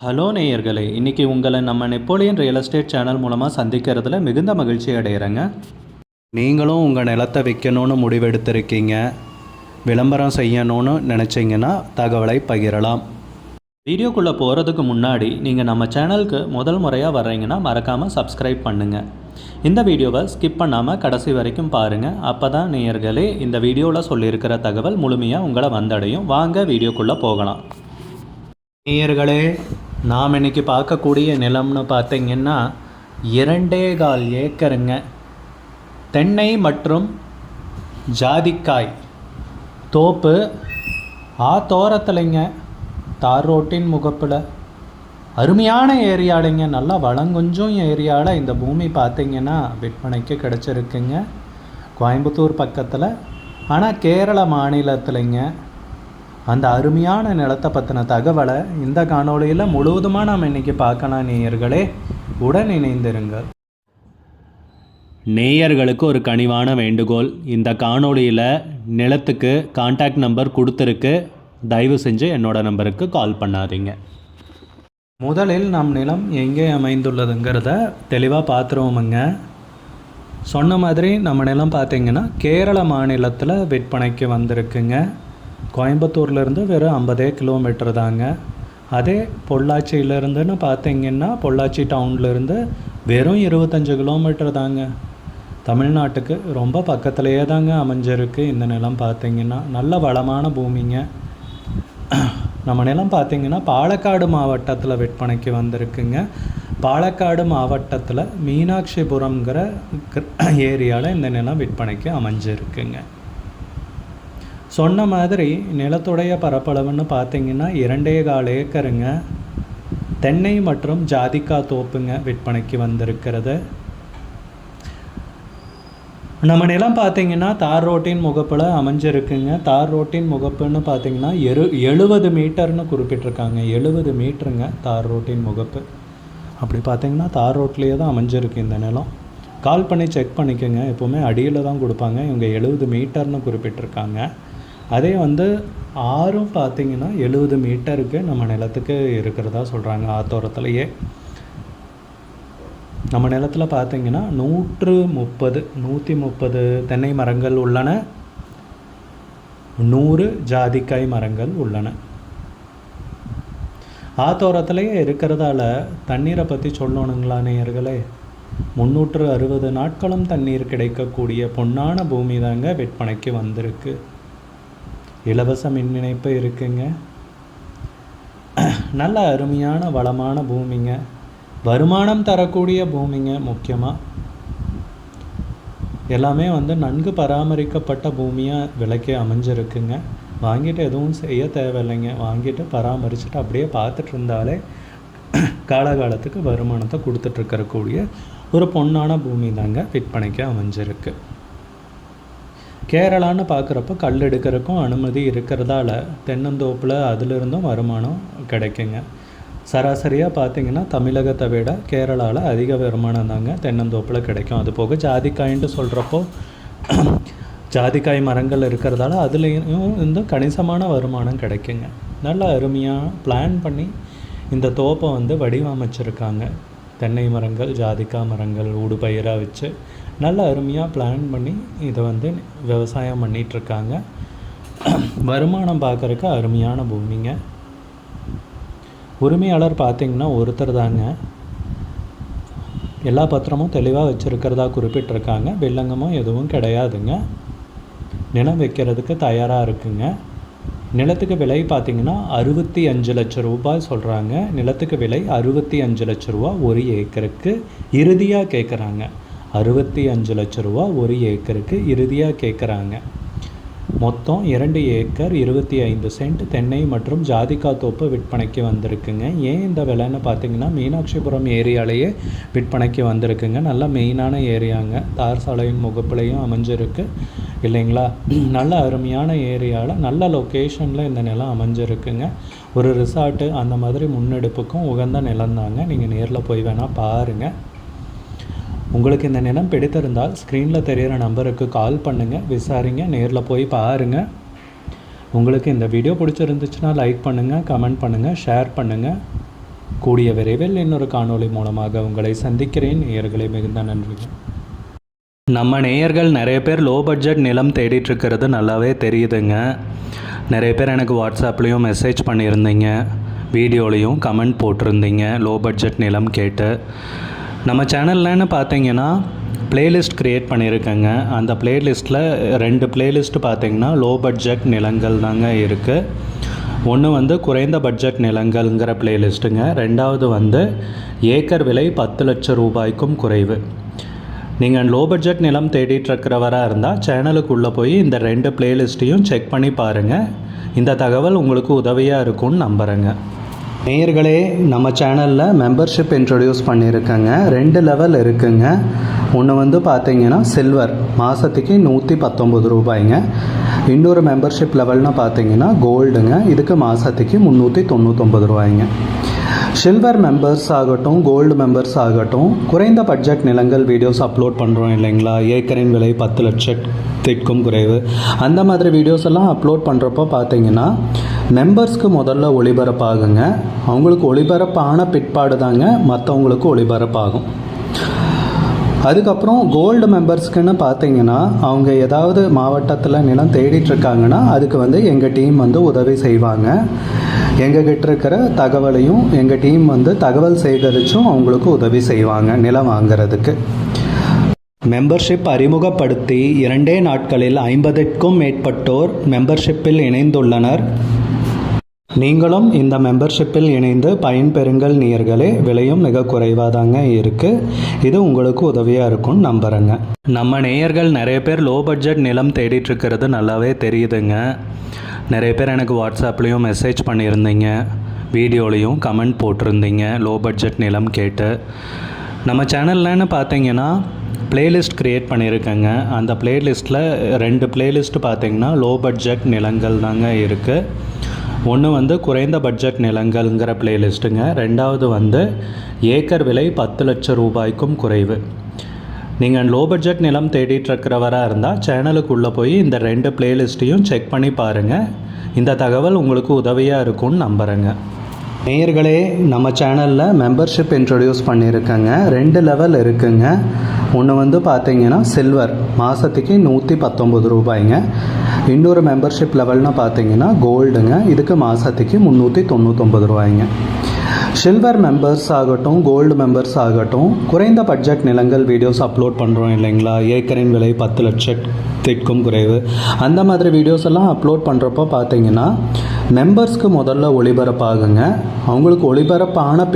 Hello நேயர்களே, இன்றைக்கி உங்களை நம்ம நெப்போலியன் ரியல் எஸ்டேட் சேனல் மூலமாக சந்திக்கிறதுல மிகுந்த மகிழ்ச்சி அடைகிறேங்க. நீங்களும் உங்கள் நிலத்தை விற்கணும்னு முடிவெடுத்திருக்கீங்க, விளம்பரம் செய்யணும்னு நினச்சிங்கன்னா தகவலை பகிரலாம். வீடியோக்குள்ளே போகிறதுக்கு முன்னாடி நீங்கள் நம்ம சேனலுக்கு முதல் முறையாக வர்றீங்கன்னா மறக்காமல் சப்ஸ்கிரைப் பண்ணுங்கள். இந்த வீடியோவை ஸ்கிப் பண்ணாமல் கடைசி வரைக்கும் பாருங்கள். அப்போ தான் நேயர்களே இந்த வீடியோவில் சொல்லியிருக்கிற தகவல் முழுமையாக உங்களை வந்தடையும். வாங்க வீடியோக்குள்ளே போகலாம். நேயர்களே, நாம் இன்றைக்கி பார்க்கக்கூடிய நிலம்னு பார்த்திங்கன்னா 2.25 ஏக்கருங்க. தென்னை மற்றும் ஜாதிக்காய் தோப்பு ஆத்தோரத்துலைங்க, தார் ரோட்டின் முகப்பில் அருமையான ஏரியாலைங்க. நல்லா வளங்குஞ்சும் ஏரியாவில் இந்த பூமி பார்த்திங்கன்னா விற்பனைக்கு கிடச்சிருக்குங்க. கோயம்புத்தூர் பக்கத்தில், ஆனால் கேரள மாநிலத்துலைங்க. அந்த அருமையான நிலத்தை பற்றின தகவலை இந்த காணொளியில் முழுவதுமாக நாம் இன்றைக்கி பார்க்கலாம். நேயர்களே, உடன் இணைந்திருங்கள். நேயர்களுக்கு ஒரு கனிவான வேண்டுகோள், இந்த காணொளியில் நிலத்துக்கு கான்டாக்ட் நம்பர் கொடுத்துருக்கு. தயவு செஞ்சு என்னோடய நம்பருக்கு கால் பண்ணாதீங்க. முதலில் நம் நிலம் எங்கே அமைந்துள்ளதுங்கிறத தெளிவாக பார்த்துருவோமுங்க. சொன்ன மாதிரி நம்ம நிலம் பார்த்திங்கன்னா கேரள மாநிலத்தில் விற்பனைக்கு வந்திருக்குங்க. கோயம்புத்தூர்லேருந்து வெறும் 50 கிலோமீட்டர் தாங்க. அதே பொள்ளாச்சியிலேருந்துன்னு பார்த்திங்கன்னா பொள்ளாச்சி டவுன்லேருந்து வெறும் 25 கிலோமீட்டர் தாங்க. தமிழ்நாட்டுக்கு ரொம்ப பக்கத்துலேயே தாங்க அமைஞ்சிருக்கு இந்த நிலம். பார்த்திங்கன்னா நல்ல வளமான பூமிங்க. நம்ம நிலம் பார்த்திங்கன்னா பாலக்காடு மாவட்டத்தில் விற்பனைக்கு வந்திருக்குங்க. பாலக்காடு மாவட்டத்தில் மீனாட்சிபுரம்ங்கிற ஏரியாவில் இந்த நிலம் விற்பனைக்கு அமைஞ்சிருக்குங்க. சொன்ன மாதிரி நிலத்துடைய பரப்பளவுன்னு பார்த்திங்கன்னா 2.25 ஏக்கருங்க. தென்னை மற்றும் ஜாதிக்காய் தோப்புங்க விற்பனைக்கு வந்திருக்கிறது. நம்ம நிலம் பார்த்திங்கன்னா தார் ரோட்டின் முகப்பில் அமைஞ்சிருக்குங்க. தார் ரோட்டின் முகப்புன்னு பார்த்திங்கன்னா 70 மீட்டர்னு குறிப்பிட்டிருக்காங்க. 70 மீட்டருங்க தார் ரோட்டின் முகப்பு. அப்படி பார்த்திங்கன்னா தார் ரோட்லேயே தான் அமைஞ்சிருக்கு இந்த நிலம். கால் பண்ணி செக் பண்ணிக்கோங்க. எப்போவுமே அடியில் தான் கொடுப்பாங்க. இவங்க 70 மீட்டர்னு குறிப்பிட்டிருக்காங்க. அதே ஆறும் பார்த்திங்கன்னா 70 மீட்டருக்கு நம்ம நிலத்துக்கு இருக்கிறதா சொல்கிறாங்க. ஆத்தோரத்துலையே நம்ம நிலத்தில் பார்த்திங்கன்னா 130 தென்னை மரங்கள் உள்ளன, 100 ஜாதிக்காய் மரங்கள் உள்ளன. ஆத்தோரத்துலேயே இருக்கிறதால தண்ணீரை பற்றி சொல்லணுங்களா நேயர்களே, 360 நாட்களும் தண்ணீர் கிடைக்கக்கூடிய பொன்னான பூமி தாங்க விற்பனைக்கு வந்திருக்கு. இலவச மின் இணைப்பு இருக்குங்க. நல்ல அருமையான வளமான பூமிங்க. வருமானம் தரக்கூடிய பூமிங்க. முக்கியமாக எல்லாமே நன்கு பராமரிக்கப்பட்ட பூமியாக விலைக்கு அமைஞ்சிருக்குங்க. வாங்கிட்டு எதுவும் செய்ய தேவையில்லைங்க. வாங்கிட்டு பராமரிச்சுட்டு அப்படியே பார்த்துட்டு இருந்தாலே காலகாலத்துக்கு வருமானத்தை கொடுத்துட்ருக்கக்கூடிய ஒரு பொன்னான பூமி தாங்க விற்பனைக்கு அமைஞ்சிருக்கு. கேரளான்னு பார்க்குறப்ப கல் எடுக்கிறதுக்கும் அனுமதி இருக்கிறதால தென்னந்தோப்பில் அதிலிருந்தும் வருமானம் கிடைக்குங்க. சராசரியாக பார்த்திங்கன்னா தமிழகத்தை விட கேரளாவில் அதிக வருமானம் தாங்க தென்னந்தோப்பில் கிடைக்கும். அது போக ஜாதிக்காயின்ட்டு சொல்கிறப்போ ஜாதிக்காய் மரங்கள் இருக்கிறதால அதுலேயும் கணிசமான வருமானம் கிடைக்குங்க. நல்ல அருமையாக பிளான் பண்ணி இந்த தோப்பை வடிவமைச்சிருக்காங்க. தென்னை மரங்கள், ஜாதிக்காய் மரங்கள் ஊடு பயிராக வச்சு நல்ல அருமையாக பிளான் பண்ணி இதை விவசாயம் பண்ணிகிட்ருக்காங்க. வருமானம் பார்க்குறக்கு அருமையான பூமிங்க. உரிமையாளர் பார்த்திங்கன்னா ஒருத்தர் தாங்க. எல்லா பத்திரமும் தெளிவாக வச்சுருக்கிறதா குறிப்பிட்டிருக்காங்க. வில்லங்கமும் எதுவும் கிடையாதுங்க. நிலம் வைக்கிறதுக்கு தயாராக இருக்குங்க. நிலத்துக்கு விலை பார்த்திங்கன்னா 65 லட்சம் ரூபாய் சொல்கிறாங்க. நிலத்துக்கு விலை 65 லட்ச ரூபா ஒரு ஏக்கருக்கு இறுதியாக கேட்குறாங்க. 65 லட்ச ரூபா ஒரு ஏக்கருக்கு இறுதியாக கேட்குறாங்க. மொத்தம் 2 ஏக்கர் 25 சென்ட் தென்னை மற்றும் ஜாதிக்காய் தோப்பு விற்பனைக்கு வந்திருக்குங்க. ஏன் இந்த விலைன்னு பார்த்திங்கன்னா மீனாட்சிபுரம் ஏரியாலேயே விற்பனைக்கு வந்திருக்குங்க. நல்ல மெயினான ஏரியாங்க. தார் சாலையின் முகப்புலையும் அமைஞ்சிருக்கு இல்லைங்களா. நல்ல அருமையான ஏரியாவில் நல்ல லொக்கேஷனில் இந்த நிலம் அமைஞ்சிருக்குங்க. ஒரு ரிசார்ட்டு அந்த மாதிரி முன்னெடுப்புக்கும் உகந்த நிலம் தாங்க. நீங்கள் நேரில் போய் வேணால் பாருங்கள். உங்களுக்கு இந்த நிலம் பிடித்திருந்தால் ஸ்க்ரீனில் தெரிகிற நம்பருக்கு கால் பண்ணுங்கள், விசாரிங்க, நேரில் போய் பாருங்கள். உங்களுக்கு இந்த வீடியோ பிடிச்சிருந்துச்சுன்னா லைக் பண்ணுங்கள், கமெண்ட் பண்ணுங்கள், ஷேர் பண்ணுங்கள். கூடிய விரைவில் இன்னொரு காணொளி மூலமாக உங்களை சந்திக்கிறேன். நேயர்களே, மிகுந்த நன்றி. நம்ம நேயர்கள் நிறைய பேர் லோ பட்ஜெட் நிலம் தேடிட்டுருக்கிறது நல்லாவே தெரியுதுங்க. நிறைய பேர் எனக்கு வாட்ஸ்அப்லேயும் மெசேஜ் பண்ணியிருந்தீங்க, வீடியோலையும் கமெண்ட் போட்டிருந்தீங்க லோ பட்ஜெட் நிலம் கேட்டு. நம்ம சேனல்லன்னு பார்த்தீங்கன்னா ப்ளேலிஸ்ட் க்ரியேட் பண்ணியிருக்கேங்க. அந்த ப்ளேலிஸ்ட்டில் 2 ப்ளேலிஸ்ட்டு பார்த்தீங்கன்னா லோ பட்ஜெட் நிலங்கள் தாங்க இருக்குது. ஒன்று வந்து குறைந்த பட்ஜெட் நிலங்கள்ங்கிற ப்ளேலிஸ்ட்டுங்க. ரெண்டாவது வந்து ஏக்கர் விலை 10 லட்சம் ரூபாய்க்கும் குறைவு. நீங்கள் லோ பட்ஜெட் நிலம் தேடிட்டுருக்கிறவராக இருந்தால் சேனலுக்குள்ளே போய் இந்த 2 ப்ளேலிஸ்ட்டையும் செக் பண்ணி பாருங்கள். இந்த தகவல் உங்களுக்கு உதவியாக இருக்கும்னு நம்புகிறேங்க. நேயர்களே, நம்ம சேனலில் மெம்பர்ஷிப் இன்ட்ரடியூஸ் பண்ணியிருக்கேங்க. 2 லெவல் இருக்குங்க. ஒன்று வந்து பார்த்தீங்கன்னா சில்வர், மாதத்துக்கு 119 ரூபாய்ங்க. இன்னொரு மெம்பர்ஷிப் லெவல்னால் பார்த்தீங்கன்னா கோல்டுங்க, இதுக்கு மாதத்துக்கு 399 ரூபாய்ங்க. சில்வர் மெம்பர்ஸ் ஆகட்டும், கோல்டு மெம்பர்ஸ் ஆகட்டும், குறைந்த பட்ஜெட் நிலங்கள் வீடியோஸ் அப்லோட் பண்ணுறோம் இல்லைங்களா, ஏக்கரின் விலை 10 லட்சத்திற்கும் குறைவு, அந்த மாதிரி வீடியோஸ் எல்லாம் அப்லோட் பண்ணுறப்போ பார்த்தீங்கன்னா மெம்பர்ஸ்க்கு முதல்ல ஒளிபரப்பாகுங்க. அவங்களுக்கு ஒளிபரப்பான பிற்பாடு தாங்க மற்றவங்களுக்கு ஒளிபரப்பாகும். அதுக்கப்புறம் கோல்டு மெம்பர்ஸ்க்குன்னு பார்த்தீங்கன்னா அவங்க ஏதாவது மாவட்டத்தில் நிலம் தேடிட்டுருக்காங்கன்னா அதுக்கு வந்து எங்கள் டீம் வந்து உதவி செய்வாங்க. எங்ககிட்ட இருக்கிற தகவலையும் எங்கள் டீம் வந்து தகவல் சேகரித்தும் அவங்களுக்கு உதவி செய்வாங்க நிலம் வாங்கிறதுக்கு. மெம்பர்ஷிப் அறிமுகப்படுத்தி 2 நாட்களில் 50க்கும் மேற்பட்டோர் மெம்பர்ஷிப்பில் இணைந்துள்ளனர். நீங்களும் இந்த மெம்பர்ஷிப்பில் இணைந்து பயன்பெறுங்கள் நேயர்களே. விலையும் மிக குறைவாக தாங்க இருக்குது. இது உங்களுக்கு உதவியாக இருக்கும்னு நம்புகிறேங்க. நம்ம நேயர்கள் நிறைய பேர் லோ பட்ஜெட் நிலம் தேடிட்டுருக்கிறது நல்லாவே தெரியுதுங்க. நிறைய பேர் எனக்கு வாட்ஸ்அப்லேயும் மெசேஜ் பண்ணியிருந்தீங்க, வீடியோலையும் கமெண்ட் போட்டிருந்தீங்க லோ பட்ஜெட் நிலம் கேட்டு. நம்ம சேனல்லன்னு பார்த்தீங்கன்னா ப்ளேலிஸ்ட் க்ரியேட் பண்ணியிருக்கேங்க. அந்த ப்ளேலிஸ்ட்டில் 2 ப்ளேலிஸ்ட்டு பார்த்தீங்கன்னா லோ பட்ஜெட் நிலங்கள் தாங்க இருக்குது. ஒன்று வந்து குறைந்த பட்ஜெட் நிலங்கள்ங்கிற ப்ளேலிஸ்ட்டுங்க. ரெண்டாவது வந்து ஏக்கர் விலை 10 லட்சம் ரூபாய்க்கும் குறைவு. நீங்கள் லோ பட்ஜெட் நிலம் தேடிட்டுருக்கிறவராக இருந்தால் சேனலுக்குள்ளே போய் இந்த 2 ப்ளேலிஸ்ட்டையும் செக் பண்ணி பாருங்கள். இந்த தகவல் உங்களுக்கு உதவியாக இருக்கும்னு நம்புகிறேங்க. நேயர்களே, நம்ம சேனலில் மெம்பர்ஷிப் இன்ட்ரடியூஸ் பண்ணியிருக்கேங்க. 2 லெவல் இருக்குங்க. ஒன்று வந்து பார்த்தீங்கன்னா சில்வர், மாதத்துக்கு 119 ரூபாய்ங்க. இன்னொரு மெம்பர்ஷிப் லெவல்னால் பார்த்தீங்கன்னா கோல்டுங்க, இதுக்கு மாதத்துக்கு 399 ரூபாய்ங்க. சில்வர் மெம்பர்ஸ் ஆகட்டும், கோல்டு மெம்பர்ஸ் ஆகட்டும், குறைந்த பட்ஜெட் நிலங்கள் வீடியோஸ் அப்லோட் பண்ணுறோம் இல்லைங்களா, ஏக்கரின் விலை 10 லட்சத்திற்கும் குறைவு, அந்த மாதிரி வீடியோஸ் எல்லாம் அப்லோட் பண்ணுறப்போ பார்த்தீங்கன்னா மெம்பர்ஸ்க்கு முதல்ல ஒளிபரப்பாகுங்க. அவங்களுக்கு ஒளிபரப்பான